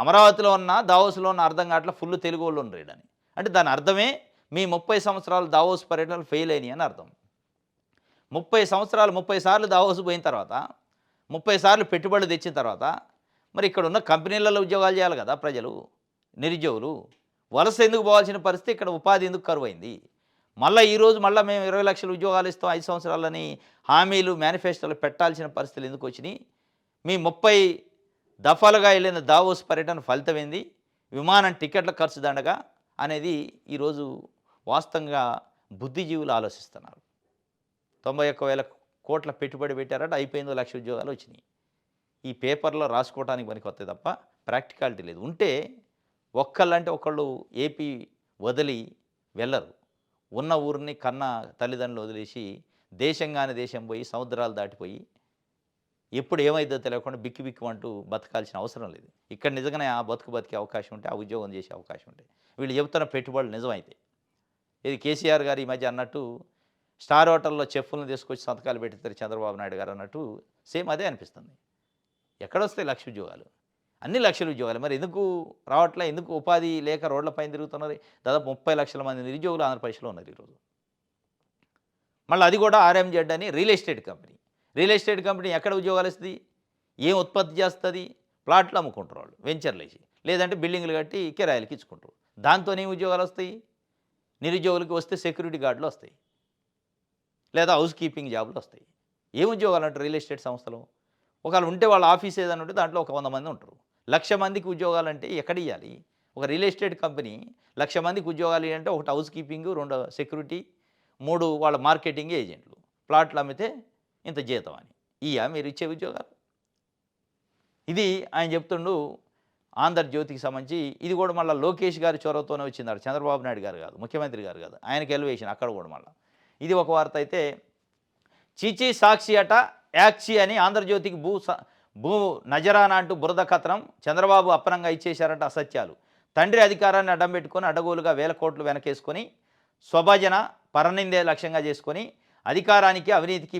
అమరావతిలో ఉన్న, దావోస్లో ఉన్న అర్థం కావట్లే, ఫుల్ తెలుగు వాళ్ళు ఉండరని. అంటే దాని అర్థమే మీ 30 సంవత్సరాలు దావోస్ పర్యటనలు ఫెయిల్ అయినాయి అని అర్థం. 30 సంవత్సరాలు 30 సార్లు దావోస్ పోయిన తర్వాత, 30 సార్లు పెట్టుబడులు తెచ్చిన తర్వాత, మరి ఇక్కడ ఉన్న కంపెనీలలో ఉద్యోగాలు చేయాలి కదా ప్రజలు, నిరుద్యోగులు. వలస ఎందుకు పోవాల్సిన పరిస్థితి, ఇక్కడ ఉపాధి ఎందుకు కరువైంది? ఈరోజు మేము 20 లక్షల ఉద్యోగాలు ఇస్తాం 5 సంవత్సరాలని హామీలు మేనిఫెస్టోలో పెట్టాల్సిన పరిస్థితులు ఎందుకు వచ్చినాయి? మీ 30 దఫాలుగా వెళ్ళిన దావోస్ పర్యటన ఫలితం ఏంది? విమానం టికెట్ల ఖర్చు దండగా అనేది ఈరోజు వాస్తవంగా బుద్ధిజీవులు ఆలోచిస్తున్నారు. 91,000 కోట్ల పెట్టుబడి పెట్టారట, అయిపోయిందో 1,00,000 ఉద్యోగాలు వచ్చినాయి. ఈ పేపర్లో రాసుకోవడానికి పనికొస్తాయి తప్ప ప్రాక్టికాలిటీ లేదు. ఉంటే ఒక్కళ్ళంటే ఒకళ్ళు ఏపీ వదిలి వెళ్ళరు. ఉన్న ఊరిని కన్న తల్లిదండ్రులు వదిలేసి దేశంగానే దేశం పోయి సముద్రాలు దాటిపోయి ఎప్పుడు ఏమైందో తెలియకుండా బిక్కి బిక్కుమంటూ బతకాల్సిన అవసరం లేదు. ఇక్కడ నిజంగానే ఆ బతికే అవకాశం ఉంటే, ఆ ఉద్యోగం చేసే అవకాశం ఉంటే, వీళ్ళు చెబుతున్న పెట్టుబడులు నిజమైతే, ఇది కేసీఆర్ గారు ఈ మధ్య అన్నట్టు స్టార్ హోటల్లో చెఫ్లను తీసుకొచ్చి సంతకాలు పెట్టిస్తారు చంద్రబాబు నాయుడు గారు అన్నట్టు సేమ్ అదే అనిపిస్తుంది. ఎక్కడొస్తాయి 1,00,000 ఉద్యోగాలు? అన్ని లక్షల ఉద్యోగాలు. మరి ఎందుకు రావట్లే? ఎందుకు ఉపాధి లేక రోడ్లపైన తిరుగుతున్నారు? దాదాపు 30 లక్షల మంది నిరుద్యోగులు ఆంధ్రప్రదేశ్లో ఉన్నారు ఈరోజు. మళ్ళీ అది కూడా ఆర్ఎంజెడ్ అని real estate company. Real estate company ఎక్కడ ఉద్యోగాలు ఇస్తుంది? ఏం ఉత్పత్తి చేస్తుంది? ప్లాట్లు అమ్ముకుంటారు వాళ్ళు వెంచర్లు వేసి, లేదంటే బిల్డింగ్లు కట్టి కిరాయిలకి ఇచ్చుకుంటారు. దాంతోనే ఉద్యోగాలు వస్తాయి. నిరుద్యోగులకి వస్తే సెక్యూరిటీ గార్డులు వస్తాయి, లేదా హౌస్ కీపింగ్ జాబులు వస్తాయి. ఏం ఉద్యోగాలు అంటారు రియల్ ఎస్టేట్ సంస్థలో? ఒకవేళ ఉంటే వాళ్ళ ఆఫీస్ ఏదైనా ఉంటే దాంట్లో ఒక 100 మంది ఉంటారు. 1,00,000 మందికి ఉద్యోగాలంటే ఎక్కడ ఇవ్వాలి? ఒక రియల్ ఎస్టేట్ కంపెనీ 1,00,000 మందికి ఉద్యోగాలు అంటే, ఒకటి హౌస్ కీపింగ్, 2 సెక్యూరిటీ, 3 వాళ్ళ మార్కెటింగ్ ఏజెంట్లు. ప్లాట్లు అమ్మితే ఇంత జీతం అని. మీరు ఇచ్చే ఉద్యోగాలు? ఇది ఆయన చెప్తుండు. ఆంధ్రజ్యోతికి సంబంధించి ఇది కూడా మళ్ళీ లోకేష్ గారి చొరవతోనే వచ్చింది. చంద్రబాబు నాయుడు గారు కాదు, ముఖ్యమంత్రి గారు కాదు, ఆయనకి ఎలివేషన్ అక్కడ కూడా మళ్ళీ. ఇది ఒక వార్త అయితే, చీచీ సాక్షి అట యాక్షి అని ఆంధ్రజ్యోతికి భూ నజరానా అంటూ బురద కథనం. చంద్రబాబు అప్పనంగా ఇచ్చేశారంట అసత్యాలు. తండ్రి అధికారాన్ని అడ్డం పెట్టుకొని అడ్డగోలుగా వేల కోట్లు వెనకేసుకొని స్వభజన పరనిందే లక్ష్యంగా చేసుకొని అధికారానికి అవినీతికి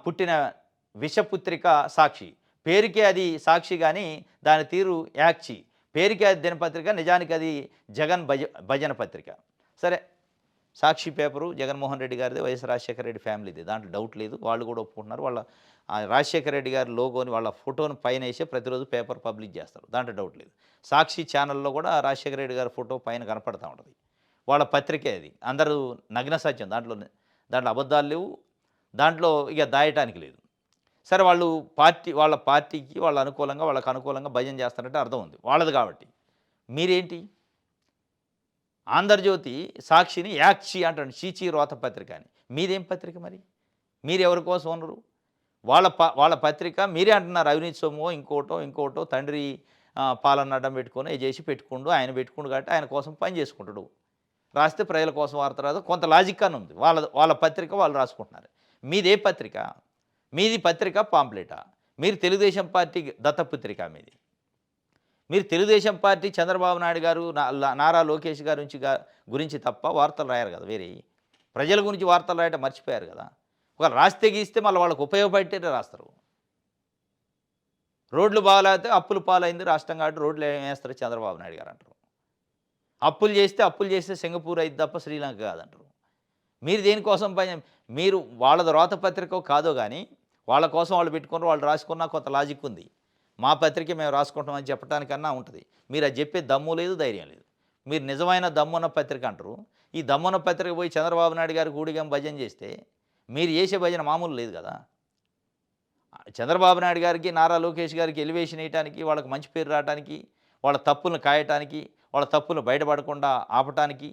పుట్టిన విషపుత్రిక సాక్షి. పేరుకే అది సాక్షి కానీ దాని తీరు యాక్షి. పేరుకే అది దినపత్రిక, నిజానికి అది జగన్ భజన పత్రిక. సరే, సాక్షి పేపరు జగన్మోహన్ రెడ్డి గారిది, వైఎస్ రాజశేఖర రెడ్డి ఫ్యామిలీది, దాంట్లో డౌట్ లేదు. వాళ్ళు కూడా ఒప్పుకుంటున్నారు. వాళ్ళ రాజశేఖర రెడ్డి గారి లోగోని, వాళ్ళ ఫోటోని పైన వేసే ప్రతిరోజు పేపర్ పబ్లిష్ చేస్తారు, దాంట్లో డౌట్ లేదు. సాక్షి ఛానల్లో కూడా రాజశేఖర రెడ్డి గారి ఫోటో పైన కనపడుతూ ఉంటుంది. వాళ్ళ పత్రికే అది, అందరూ నగ్న సత్యం, దాంట్లో అబద్ధాలు లేవు, దాంట్లో ఇక దాయటానికి లేదు. సరే, వాళ్ళ పార్టీకి వాళ్ళకు అనుకూలంగా భజన చేస్తారంటే అర్థం ఉంది వాళ్ళది కాబట్టి. మీరేంటి? ఆంధ్రజ్యోతి సాక్షిని యాక్షి అంటాడు, చీచీ రోత పత్రిక అని. మీదేం పత్రిక మరి? మీరు ఎవరి కోసం ఉన్నారు? వాళ్ళ పత్రిక మీరే అంటున్నారు అవినీతి సొమ్ము ఇంకోటో తండ్రి పాలన అడ్డం పెట్టుకొని చేసి పెట్టుకుండు, ఆయన పెట్టుకుండు కాబట్టి ఆయన కోసం పని చేసుకుంటాడు. రాస్తే ప్రజల కోసం వార్త రాదు, కొంత లాజిక్ అని ఉంది. వాళ్ళ పత్రిక వాళ్ళు రాసుకుంటున్నారు. మీదే పత్రిక? మీది పత్రిక పాంప్లెటా? మీరు తెలుగుదేశం పార్టీ దత్తపుత్రిక మీది. మీరు తెలుగుదేశం పార్టీ చంద్రబాబు నాయుడు గారు, నారా లోకేష్ గారి గురించి తప్ప వార్తలు రాయారు కదా. వేరే ప్రజల గురించి వార్తలు రాయటం మర్చిపోయారు కదా. ఒకవేళ రాస్తే గీస్తే మళ్ళీ వాళ్ళకు ఉపయోగపడేటే రాస్తారు. రోడ్లు బాగాలేకపోతే అప్పులు పాలైంది రాష్ట్రం కాబట్టి రోడ్లు ఏం వేస్తారు చంద్రబాబు నాయుడు గారు అంటారు. అప్పులు చేస్తే సింగపూర్ అయిద్ది తప్ప శ్రీలంక కాదంటారు. మీరు దేనికోసం మీరు వాళ్ళది రాత పత్రికో కాదో గానీ, వాళ్ళ కోసం వాళ్ళు పెట్టుకున్నారు, వాళ్ళు రాసుకున్నా కొంత లాజిక్ ఉంది. మా పత్రికే మేము రాసుకుంటామని చెప్పడానికన్నా ఉంటది. మీరు అది చెప్పే దమ్ము లేదు, ధైర్యం లేదు. మీరు నిజమైన దమ్మున్న పత్రిక అంటారు. ఈ దమ్మున్న పత్రిక పోయి చంద్రబాబు నాయుడు గారికి ఊడిగం భజన చేస్తే, మీరు చేసే భజన మామూలు లేదు కదా! చంద్రబాబు నాయుడు గారికి, నారా లోకేష్ గారికి ఎలివేషన్ ఎయటానికి, వాళ్ళకి మంచి పేరు రావటానికి, వాళ్ళ తప్పులను కాయటానికి, వాళ్ళ తప్పులు బయటపడకుండా ఆపటానికి,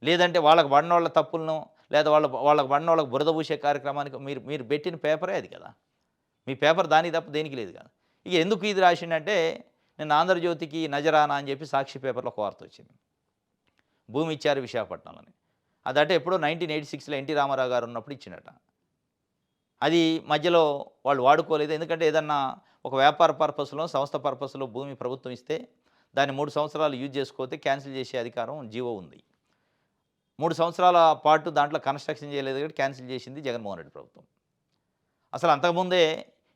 లేదంటే వాళ్ళకి పడినోళ్ళ తప్పులను లేదా వాళ్ళకి పడినోళ్ళకి బురద పూసే కార్యక్రమానికి మీరు మీరు పెట్టిన పేపరే అది కదా! మీ పేపర్ దానికి తప్ప దేనికి లేదు కదా! ఇక ఎందుకు ఇది రాసిండంటే, నిన్న 'ఆంధ్రజ్యోతికి' 'నజరానా' అని చెప్పి 'సాక్షి' పేపర్‌లో ఒక వార్త వచ్చింది. భూమి ఇచ్చారు విశాఖపట్నంలోని. అదట ఎప్పుడో 1986లో ఎన్టీ రామారావు గారు ఉన్నప్పుడు ఇచ్చిండట. అది మధ్యలో వాళ్ళు వాడుకోలేదు. ఎందుకంటే ఏదన్నా ఒక వ్యాపార పర్పస్‌లో, సంస్థ పర్పస్‌లో భూమి ప్రభుత్వం ఇస్తే, దాన్ని 3 సంవత్సరాలు యూజ్ చేసుకోతే క్యాన్సిల్ చేసే అధికారం జీవో ఉంది. 3 సంవత్సరాల పాటు దాంట్లో కన్‌స్ట్రక్షన్ చేయలేదు కాబట్టి క్యాన్సిల్ చేసింది జగన్మోహన్ రెడ్డి ప్రభుత్వం. అసలు అంతకుముందే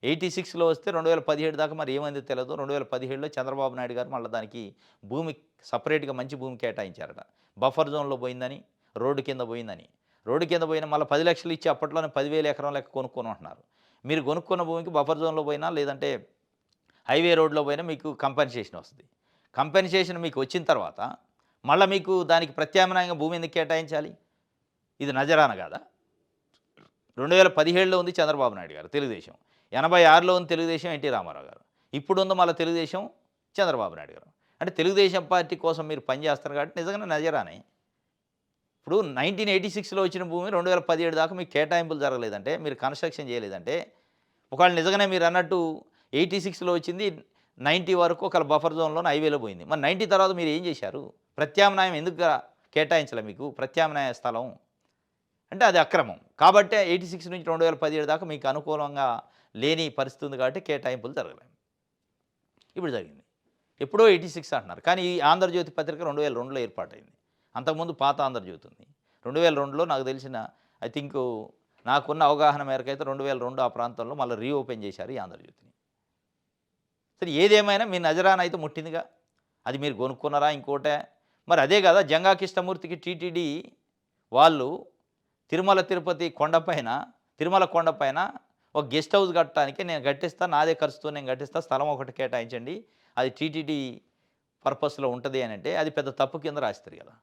86లో వస్తే 2017 దాకా మరి ఏమైందో తెలవదు. 2017లో చంద్రబాబు నాయుడు గారు మళ్ళీ దానికి భూమి సెపరేట్‌గా మంచి భూమి కేటాయించారట. బఫర్ జోన్‌లో పోయిందని, రోడ్డు కింద పోయిందని. రోడ్డు కింద పోయిన మళ్ళీ 10 లక్షలు ఇచ్చి అప్పట్లోనే 10,000 ఎకరం లెక్క కొనుక్కోమంటున్నారు. మీరు కొనుక్కున్న భూమికి బఫర్ జోన్‌లో పోయినా లేదంటే హైవే రోడ్‌లో పోయినా మీకు కంపెన్సేషన్ వస్తది. కంపెన్సేషన్ మీకు వచ్చిన తర్వాత మళ్ళా మీకు దానికి ప్రత్యామ్నాయంగా భూమి ఎందుకు కేటాయించాలి? ఇది నజరానా కాదా? 2017లో ఉంది చంద్రబాబు నాయుడు గారు తెలుగుదేశం. 86లో ఉంది తెలుగుదేశం ఎన్టీ రామారావు గారు. ఇప్పుడుంది మళ్ళా తెలుగుదేశం చంద్రబాబు నాయుడు గారు. అంటే తెలుగుదేశం పార్టీ కోసం మీరు పనిచేస్తారు కాబట్టి నిజంగానే నజరానే. ఇప్పుడు 1986లో వచ్చిన భూమి 2017 దాకా మీకు కేటాయింపులు జరగలేదంటే, మీరు కన్‌స్ట్రక్షన్ చేయలేదంటే, ఒకవేళ నిజంగానే మీరన్నట్టు 86లో వచ్చింది 90 వరకు ఒక బఫర్ జోన్‌లోనే హైవేలో పోయింది. మరి 90 తర్వాత మీరు ఏం చేశారు? ప్రత్యామ్నాయం ఎందుకు కేటాయించలే మీకు ప్రత్యామ్నాయ స్థలం? అంటే అది అక్రమం. కాబట్టే 86 నుంచి 2017 దాకా మీకు అనుకూలంగా లేని పరిస్థితి ఉంది కాబట్టి కేటాయింపులు జరగలేదు. ఇప్పుడు జరిగింది. ఎప్పుడో 86 అంటున్నారు. కానీ ఈ 'ఆంధ్రజ్యోతి' పత్రిక 2002లో ఏర్పాటైంది. అంతకుముందు పాత 'ఆంధ్రజ్యోతి' ఉంది. 2002లో నాకు తెలిసిన ఐ థింకు నాకున్న అవగాహన మేరకైతే 2002 ఆ ప్రాంతంలో మళ్ళీ రీఓపెన్ చేశారు ఈ 'ఆంధ్రజ్యోతిని'. సరే ఏదేమైనా మీ నజరాన అయితే ముట్టిందిగా. అది మీరు కొనుక్కున్నారా ఇంకోటే? మరి అదే కదా జంగా కృష్ణమూర్తికి టీటీడీ వాళ్ళు తిరుమల కొండపైన ఒక గెస్ట్ హౌస్ కట్టడానికి నేను కట్టిస్తా, నాదే ఖర్చుతో నేను కట్టిస్తా, స్థలం ఒకటి కేటాయించండి, అది టీటీడీ పర్పస్‌లో ఉంటది అనంటే అది పెద్ద తప్పు కింద రాస్తారు కదా!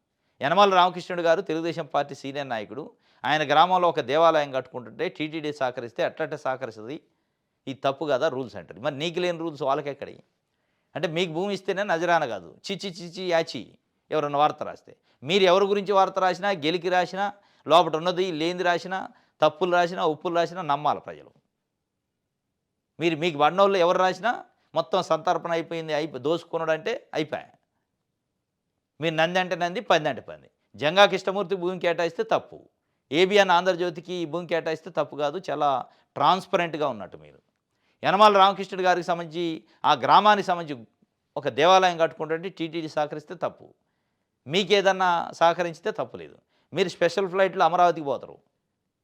యనమల రామకృష్ణుడు గారు తెలుగుదేశం పార్టీ సీనియర్ నాయకుడు. ఆయన గ్రామంలో ఒక దేవాలయం కట్టుకుంటుంటే టీటీడీ సహకరిస్తే ఎట్లట్ట సహకరిస్తది? ఇది తప్పు కదా రూల్స్ అంటారు. మరి నీకు లేని రూల్స్ వాళ్ళకెక్కడియి? అంటే మీకు భూమి ఇస్తేనే నజరాన కాదు. యాచి ఎవరన్నా వార్త రాస్తే. మీరు ఎవరి గురించి వార్త రాసినా, గెలికి రాసినా, లోపట ఉన్నది లేనిది రాసినా, తప్పులు రాసినా, ఒప్పులు రాసినా నమ్మాలి ప్రజలు. మీకు పడినోళ్ళు ఎవరు రాసినా మొత్తం సంతర్పణ అయిపోయింది. దోసుకున్నాడంటే అయిపాయే. మీరు నంది అంటే నంది, పంది అంటే పంది. జంగా కృష్ణమూర్తి భూమి కేటాయిస్తే తప్పు. ఏబిఎన్ 'ఆంధ్రజ్యోతికి' భూమి కేటాయిస్తే తప్పు కాదు. చాలా ట్రాన్స్‌పరెంట్‌గా ఉన్నట్టు మీరు. యనమల రామకృష్ణుడు గారికి సంబంధించి ఆ గ్రామానికి సంబంధించి ఒక దేవాలయం కట్టుకుంటుంటే టీటీడీ సహకరిస్తే తప్పు. మీకేదన్నా సహకరించితే తప్పులేదు. మీరు స్పెషల్ ఫ్లైట్‌లో అమరావతికి పోతారు.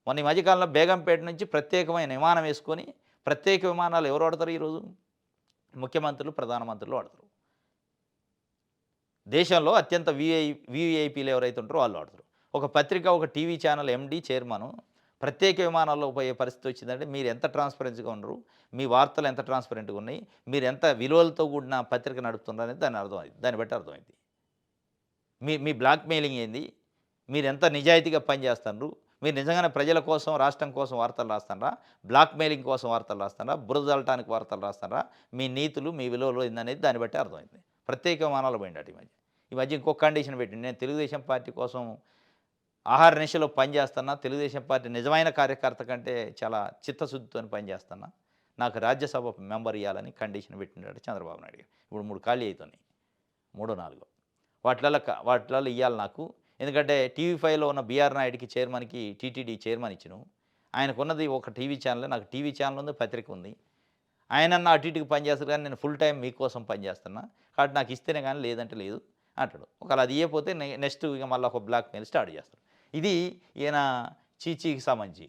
మొన్న ఈ మధ్యకాలంలో బేగంపేట నుంచి ప్రత్యేకమైన విమానం వేసుకొని ప్రత్యేక విమానాలు ఎవరు వాడతారు ఈరోజు? ముఖ్యమంత్రులు, ప్రధానమంత్రులు వాడతారు. దేశంలో అత్యంత వీవీఐపీలు ఎవరైతే ఉంటారో వాళ్ళు వాడతారు. ఒక పత్రిక, ఒక టీవీ ఛానల్ ఎండీ, చైర్మను ప్రత్యేక విమానాల్లో పోయే పరిస్థితి వచ్చిందంటే మీరు ఎంత ట్రాన్స్‌పరెన్సీగా ఉండరు, మీ వార్తలు ఎంత ట్రాన్స్‌పరెంట్‌గా ఉన్నాయి, మీరు ఎంత విలువలతో కూడిన పత్రిక నడుపుతున్నారు అనేది దాన్ని బట్టి అర్థమైద్ది. మీ మీ బ్లాక్‌మెయిలింగ్ ఏంది? మీరెంత నిజాయితీగా పనిచేస్తున్నారు? మీరు నిజంగానే ప్రజల కోసం, రాష్ట్రం కోసం వార్తలు రాస్తున్నారా? బ్లాక్‌మెయిలింగ్ కోసం వార్తలు రాస్తున్నారా? బురద జల్లటానికి వార్తలు రాస్తున్నారా? మీ నీతులు, మీ విలువలు ఏందనేది దాన్ని బట్టే అర్థమైంది. ప్రత్యేక విమానాల్లో పోయిండట ఈ మధ్య. ఈ మధ్య ఇంకొక కండిషన్ పెట్టిండు. నేను తెలుగుదేశం పార్టీ కోసం ఆహార నిశలో పనిచేస్తున్నా. తెలుగుదేశం పార్టీ నిజమైన కార్యకర్త కంటే చాలా చిత్తశుద్ధితోని పనిచేస్తున్నా. నాకు రాజ్యసభ మెంబర్ ఇయ్యాలని కండిషన్ పెట్టిండట చంద్రబాబు నాయుడు గారు. ఇప్పుడు 3 ఖాళీ అయితున్నాయి. మూడో, నాలుగో. వాటిలలో ఇయ్యాలి నాకు. ఎందుకంటే టీవీ5లో ఉన్న బీఆర్ నాయుడికి చైర్మన్‌కి టీటీడీ చైర్మన్ ఇచ్చినాం. ఆయనకున్నది ఒక టీవీ ఛానల్. నాకు టీవీ ఛానల్ ఉంది, పత్రిక ఉంది. ఆయనన్నా అటు ఇటుకి పనిచేస్తారు కానీ నేను ఫుల్ టైం మీకోసం పనిచేస్తున్నా. కాబట్టి నాకు ఇస్తేనే కానీ లేదంటే లేదు అంటాడు. ఒకవేళ అది ఇయ్యకపోతే నెక్స్ట్ ఇక మళ్ళీ ఒక బ్లాక్‌మెయిల్ స్టార్ట్ చేస్తాడు. ఇది ఈయన చీచీకి సంబంధించి.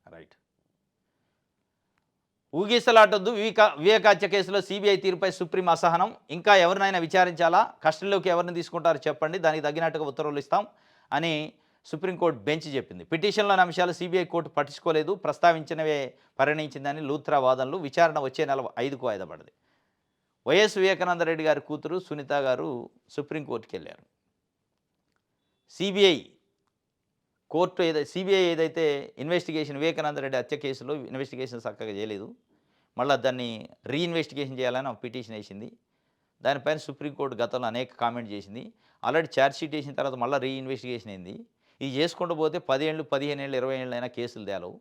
రైట్. ఊగిసలాటొద్దు వివేక హత్య కేసులో సిబిఐ తీరుపై సుప్రీం అసహనం. ఇంకా ఎవరినైనా విచారించాలా? కస్టడీలోకి ఎవరిని తీసుకుంటారో చెప్పండి. దానికి తగ్గినట్టుగా ఉత్తర్వులు ఇస్తాం అని సుప్రీంకోర్టు బెంచ్ చెప్పింది. పిటిషన్లోని అంశాలు సిబిఐ కోర్టు పట్టించుకోలేదు, ప్రస్తావించినవే పరిగణించిందని లూథ్రా వాదనలు. విచారణ వచ్చే నెల 5కు వాయిదా పడింది. వైఎస్ వివేకానంద రెడ్డి గారి కూతురు సునీత గారు సుప్రీంకోర్టుకి వెళ్ళారు. సిబిఐ కోర్టు సిబిఐ ఏదైతే ఇన్వెస్టిగేషన్ వివేకానంద రెడ్డి హత్య కేసులో ఇన్వెస్టిగేషన్ చక్కగా చేయలేదు, మళ్ళీ దాన్ని రీఇన్వెస్టిగేషన్ చేయాలని ఒక పిటిషన్ వేసింది. దానిపైన సుప్రీంకోర్టు గతంలో అనేక కామెంట్ చేసింది. ఆల్రెడీ ఛార్జ్షీట్ వేసిన తర్వాత మళ్ళీ రీఇన్వెస్టిగేషన్ అయింది. ఇది చేసుకుంటూ పోతే 10 ఏళ్ళు, 15 ఏళ్ళు, 20 ఏళ్ళు అయినా కేసులు తేలవు.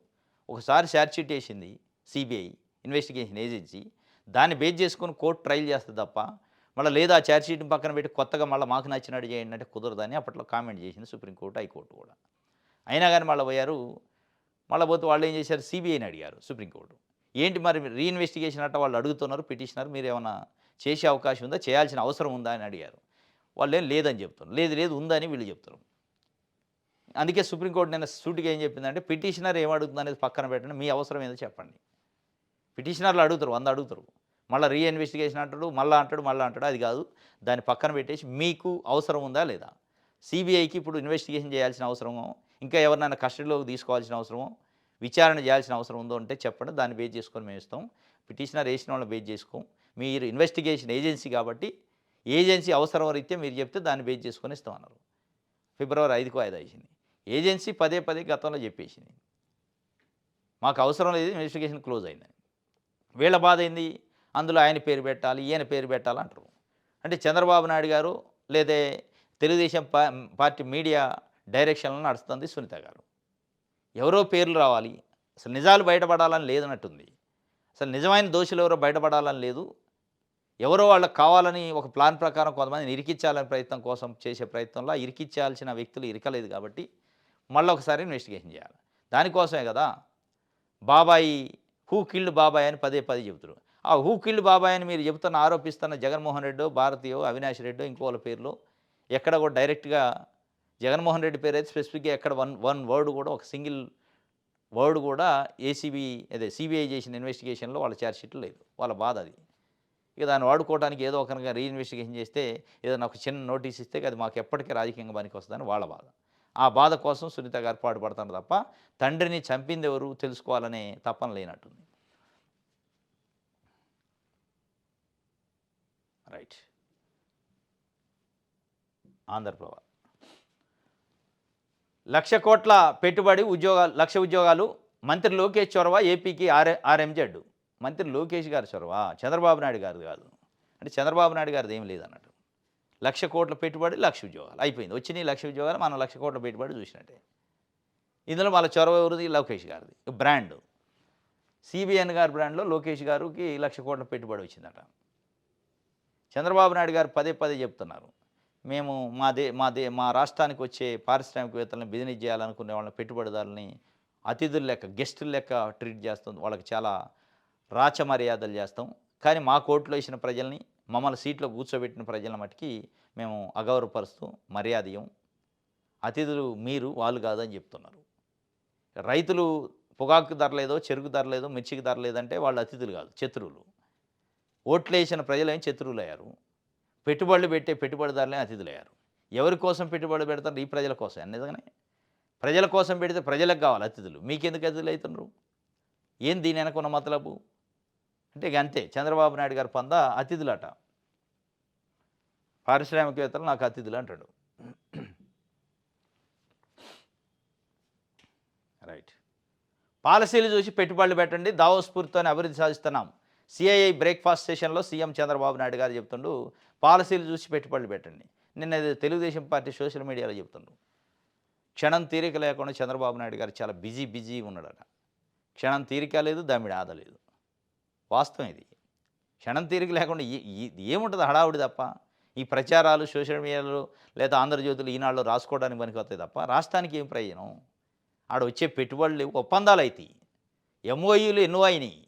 ఒకసారి ఛార్జ్షీట్ వేసింది సిబిఐ ఇన్వెస్టిగేషన్ ఏజెన్సీ, దాన్ని బేస్ చేసుకొని కోర్టు ట్రయల్ చేస్తుంది తప్ప మళ్ళీ లేదా ఆ ఛార్జ్షీట్ని పక్కన పెట్టి కొత్తగా మళ్ళీ మాకు నచ్చినట్టు చేయండి అంటే కుదరదని అప్పట్లో కామెంట్ చేసింది సుప్రీంకోర్టు, హైకోర్టు కూడా. అయినా కానీ మళ్ళీ పోయారు. మళ్ళీ పోతే వాళ్ళు ఏం చేశారు, సిబిఐని అడిగారు సుప్రీంకోర్టు. ఏంటి మరి రీఇన్వెస్టిగేషన్ అంటే వాళ్ళు అడుగుతున్నారు పిటిషనర్, మీరు ఏమైనా చేసే అవకాశం ఉందా, చేయాల్సిన అవసరం ఉందా అని అడిగారు. వాళ్ళు ఏం లేదని చెప్తున్నారు, లేదు ఉందని వీళ్ళు చెప్తున్నారు. అందుకే సుప్రీంకోర్టు నిన్న సూటిగా ఏం చెప్పిందంటే పిటిషనర్ ఏమడుగుతుంది అనేది పక్కన పెట్టండి, మీ అవసరం ఏదో చెప్పండి. పిటిషనర్లు అడుగుతారు, 100 అడుగుతారు, మళ్ళీ రీఇన్వెస్టిగేషన్ అంటాడు, మళ్ళీ అంటాడు, అది కాదు. దాన్ని పక్కన పెట్టేసి మీకు అవసరం ఉందా లేదా, సిబిఐకి ఇప్పుడు ఇన్వెస్టిగేషన్ చేయాల్సిన అవసరమో, ఇంకా ఎవరినైనా కస్టడీలోకి తీసుకోవాల్సిన అవసరమో, విచారణ చేయాల్సిన అవసరం ఉందో అంటే చెప్పండి, దాన్ని బేస్ చేసుకొని మేము ఇస్తాం. పిటిషనర్ వేసిన వాళ్ళని బేస్ చేసుకోం, మీరు ఇన్వెస్టిగేషన్ ఏజెన్సీ కాబట్టి ఏజెన్సీ అవసరం రీత్యా మీరు చెప్తే దాన్ని బేస్ చేసుకొని ఇస్తామన్నారు. ఫిబ్రవరి 5కు వాయిదా ఇచ్చింది. ఏజెన్సీ పదే గతంలో చెప్పేసింది మాకు అవసరం లేదు, ఇన్వెస్టిగేషన్ క్లోజ్ అయిందని. వీళ్ళ బాధ ఏంది, అందులో ఆయన పేరు పెట్టాలి, ఈయన పేరు పెట్టాలి అంటారు. అంటే చంద్రబాబు నాయుడు గారు లేదా తెలుగుదేశం పార్టీ మీడియా డైరెక్షన్లో నడుస్తుంది సునీత గారు. ఎవరో పేర్లు రావాలి, అసలు నిజాలు బయటపడాలని లేదన్నట్టుంది. అసలు నిజమైన దోషులు ఎవరో బయటపడాలని లేదు, ఎవరో వాళ్ళకి కావాలని ఒక ప్లాన్ ప్రకారం కొంతమందిని ఇరికించాలనే ప్రయత్నం కోసం చేసే ప్రయత్నంలో ఇరికించాల్సిన వ్యక్తులు ఇరకలేదు కాబట్టి మళ్ళీ ఒకసారి ఇన్వెస్టిగేషన్ చేయాలి. దానికోసమే కదా బాబాయి హూ కిల్డ్ బాబాయ్ అని పదే చెబుతారు. ఆ హూ కిల్డ్ బాబాయ్ అని మీరు చెబుతున్న ఆరోపిస్తున్న జగన్మోహన్ రెడ్డో, భారతీయో, అవినాష్ రెడ్డో, ఇంకో వాళ్ళ పేర్లు ఎక్కడ కూడా డైరెక్ట్గా జగన్మోహన్ రెడ్డి పేరు అయితే స్పెసిఫిక్గా ఎక్కడ వన్ వర్డ్ కూడా, ఒక సింగిల్ వర్డ్ కూడా సిబిఐ చేసిన ఇన్వెస్టిగేషన్లో వాళ్ళ ఛార్జ్షీట్లు లేదు. వాళ్ళ బాధ అది. ఇక దాన్ని వాడుకోవడానికి ఏదో ఒక రీఇన్వెస్టిగేషన్ చేస్తే ఏదైనా ఒక చిన్న నోటీస్ ఇస్తే అది మాకు ఎప్పటికీ రాజకీయంగా పనికి వస్తుందని వాళ్ళ బాధ. ఆ బాధ కోసం సునీత గారు పాటుపడతారు తప్ప తండ్రిని చంపింది ఎవరు తెలుసుకోవాలనే తపన లేనట్టుంది. రైట్. ఆంధ్రప్రభ 1,00,000 కోట్ల పెట్టుబడి ఉద్యోగాలు, 1,00,000 ఉద్యోగాలు. మంత్రి లోకేష్ చొరవ, ఏపీకి ఆర్ఎంజెడ్. మంత్రి లోకేష్ గారి చొరవ, చంద్రబాబు నాయుడు గారిది కాదు. అంటే చంద్రబాబు నాయుడు గారిది ఏం లేదన్నట్టు. 1,00,000 కోట్ల పెట్టుబడి, 1,00,000 ఉద్యోగాలు అయిపోయింది. వచ్చినాయి 1,00,000 ఉద్యోగాలు, మనం 1,00,000 కోట్ల పెట్టుబడి చూసినట్టే. ఇందులో మళ్ళీ చొరవ ఎవరిది, లోకేష్ గారిది. బ్రాండ్ సిబిఎన్ గారి బ్రాండ్లో లోకేష్ గారికి 1,00,000 కోట్ల పెట్టుబడి వచ్చిందట. చంద్రబాబు నాయుడు గారు పదే చెప్తున్నారు, మేము మా రాష్ట్రానికి వచ్చే పారిశ్రామికవేత్తలను బిజినెస్ చేయాలనుకునే వాళ్ళని, పెట్టుబడిదారులని అతిథులు లెక్క, గెస్టుల లెక్క ట్రీట్ చేస్తాం, వాళ్ళకి చాలా రాచ మర్యాదలు చేస్తాం. కానీ మా కోర్టులో వేసిన ప్రజల్ని, మమ్మల్ని సీట్లో కూర్చోబెట్టిన ప్రజల మట్టుకి మేము అగౌరవపరుస్తూ మర్యాదయం. అతిథులు మీరు, వాళ్ళు కాదని చెప్తున్నారు. రైతులు పొగాకు ధర లేదో, చెరుకు ధర లేదో, మిర్చికి ధర లేదంటే వాళ్ళు అతిథులు కాదు, శత్రువులు. ఓట్లు వేసిన ప్రజలేం శత్రువులు అయ్యారు. పెట్టుబడులు పెట్టే పెట్టుబడిదారులే అతిథులయ్యారు. ఎవరి కోసం పెట్టుబడి పెడతారు, ఈ ప్రజల కోసం. నిజంగానే ప్రజల కోసం పెడితే ప్రజలకు కావాలి అతిథులు, మీకెందుకు అతిథులు అవుతున్నారు? ఏం దీని వెనకున్న మతలబు అంటే ఇక అంతే. చంద్రబాబు నాయుడు గారు పంద అతిథులట, పారిశ్రామికవేత్తలు నాకు అతిథులు అంటాడు. రైట్. పాలసీలు చూసి పెట్టుబడులు పెట్టండి, దావోస్ స్ఫూర్తితోనే అభివృద్ధి సాధిస్తున్నాం. సిఐఐ బ్రేక్ఫాస్ట్ సెషన్లో సీఎం చంద్రబాబు నాయుడు గారు చెప్తుండు, పాలసీలు చూసి పెట్టుబడులు పెట్టండి. నిన్న తెలుగుదేశం పార్టీ సోషల్ మీడియాలో చెప్తుండ్రు. క్షణం తీరిక లేకుండా చంద్రబాబు నాయుడు గారు చాలా బిజీ ఉన్నాడట. క్షణం తీరిక లేదు, దమ్మిడి ఆద లేదు. వాస్తవం ఇది. క్షణం తీరిక లేకుండా ఏముంటుంది, హడావుడి తప్ప. ఈ ప్రచారాలు సోషల్ మీడియాలో లేదా ఆంధ్రజ్యోతులు, ఈనాడులో రాసుకోవడానికి పనికి వస్తాయి తప్ప రాష్ట్రానికి ఏం ప్రయోజనం? ఆడ వచ్చే పెట్టుబడులు ఒప్పందాలు అవుతాయి, ఎంఓయూలు ఎన్నో అయినాయి.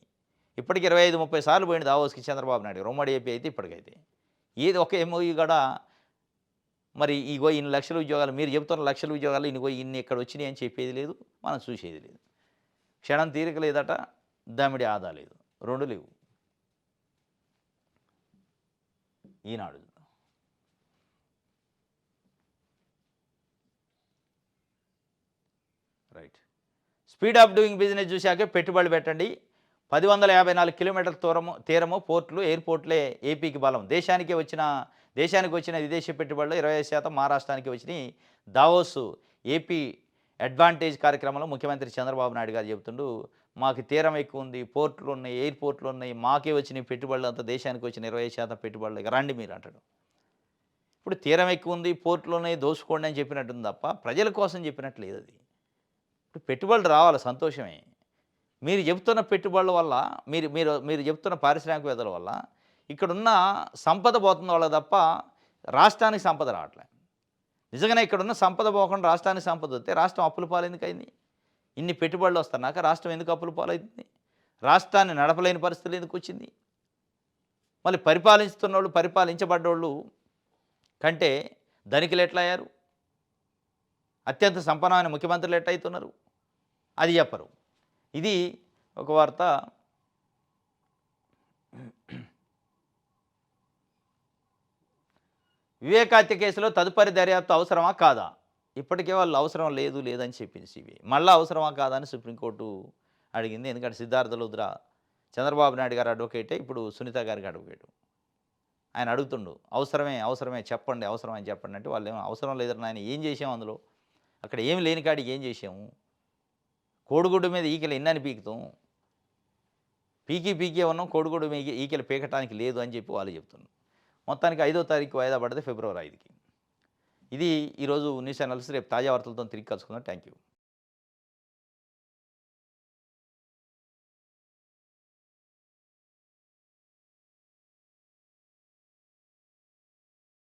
ఇప్పటికి 25-30 సార్లు పోయింది దావోస్కి చంద్రబాబు నాయుడు. ఉమ్మడి ఏపీ అయితే ఇప్పటికైతే ఏది ఒక ఎంఓయూ కూడా మరి ఇగో ఇన్ని లక్షల ఉద్యోగాలు, మీరు చెబుతున్న లక్షల ఉద్యోగాలు ఇన్ని ఇక్కడ వచ్చినాయి అని చెప్పేది లేదు, మనం చూసేది లేదు. క్షణం తీరిక లేదట, దమిడి ఆదా లేదు. 2 లేవు. Eenadu. Right. Speed of doing business చూశాకే పెట్టుబడులు పెట్టండి. 1,154 కిలోమీటర్ల తీరము పోర్టులు, ఎయిర్‌పోర్ట్‌లే ఏపీకి బలం. దేశానికి వచ్చిన విదేశీ పెట్టుబడులు 25% మహారాష్ట్రానికి వచ్చినాయి. దావోస్ ఏపీ అడ్వాంటేజ్ కార్యక్రమంలో ముఖ్యమంత్రి చంద్రబాబు నాయుడు గారు చెబుతుండు, మాకు తీరం ఎక్కువ ఉంది, పోర్టులు ఉన్నాయి, ఎయిర్‌పోర్ట్‌లు ఉన్నాయి, మాకే వచ్చిన పెట్టుబడులు అంతా దేశానికి వచ్చిన 20% పెట్టుబడులు, ఇక రండి మీరు అంటాడు. ఇప్పుడు తీరం ఎక్కువ ఉంది, పోర్టులు ఉన్నాయి, దోసుకోండి అని చెప్పినట్టుంది తప్ప ప్రజల కోసం చెప్పినట్టు లేదు అది. ఇప్పుడు పెట్టుబడులు రావాలి, సంతోషమే. మీరు చెబుతున్న పెట్టుబడుల వల్ల, మీరు మీరు మీరు చెప్తున్న పారిశ్రామికవేత్తల వల్ల ఇక్కడున్న సంపద పోతుంది వాళ్ళకి తప్ప రాష్ట్రానికి సంపద రావట్లే. నిజంగానే ఇక్కడున్న సంపద పోకుండా రాష్ట్రానికి సంపద వస్తే రాష్ట్రం అప్పుల పాలు ఎందుకయింది? ఇన్ని పెట్టుబడులు వస్తున్నాక రాష్ట్రం ఎందుకు అప్పుల పాలవుతుంది? రాష్ట్రాన్ని నడపలేని పరిస్థితులు ఎందుకు వచ్చింది? మళ్ళీ పరిపాలిస్తున్నోళ్ళు, పరిపాలించబడ్డోళ్ళు కంటే ధనికులు ఎట్లా అయ్యారు? అత్యంత సంపన్నమైన ముఖ్యమంత్రులు ఎట్లా అవుతున్నారు? అది చెప్పరు. ఇది ఒక వార్త. వివేక్ హత్య కేసులో తదుపరి దర్యాప్తు అవసరమా కాదా? ఇప్పటికే వాళ్ళు అవసరం లేదని చెప్పింది సిబిఐ. మళ్ళీ అవసరమా కాదా అని సుప్రీంకోర్టు అడిగింది. ఎందుకంటే సిద్ధార్థ లుద్రా చంద్రబాబు నాయుడు గారు అడ్వకేటే, ఇప్పుడు సునీత గారికి అడ్వకేటు. ఆయన అడుగుతుండు, అవసరమే చెప్పండి, అవసరమని చెప్పండి అంటే వాళ్ళు ఏమో అవసరం లేదని, ఆయన ఏం చేసాము అందులో? అక్కడ ఏమి లేని కాడికి ఏం చేసాము? కోడిగుడ్డు మీద ఈకలు ఎన్నని పీకుతాం? పీకే ఉన్నాం, కోడిగుడ్డు ఈకలు పీకటానికి లేదు అని చెప్పి వాళ్ళు చెప్తున్నారు. మొత్తానికి 5వ తారీఖు వాయిదా పడితే ఫిబ్రవరి 5కి. ఇది ఈరోజు న్యూస్ అనాలిసిస్. రేపు తాజా వార్తలతో తిరిగి కలుసుకుందాం. Thank you.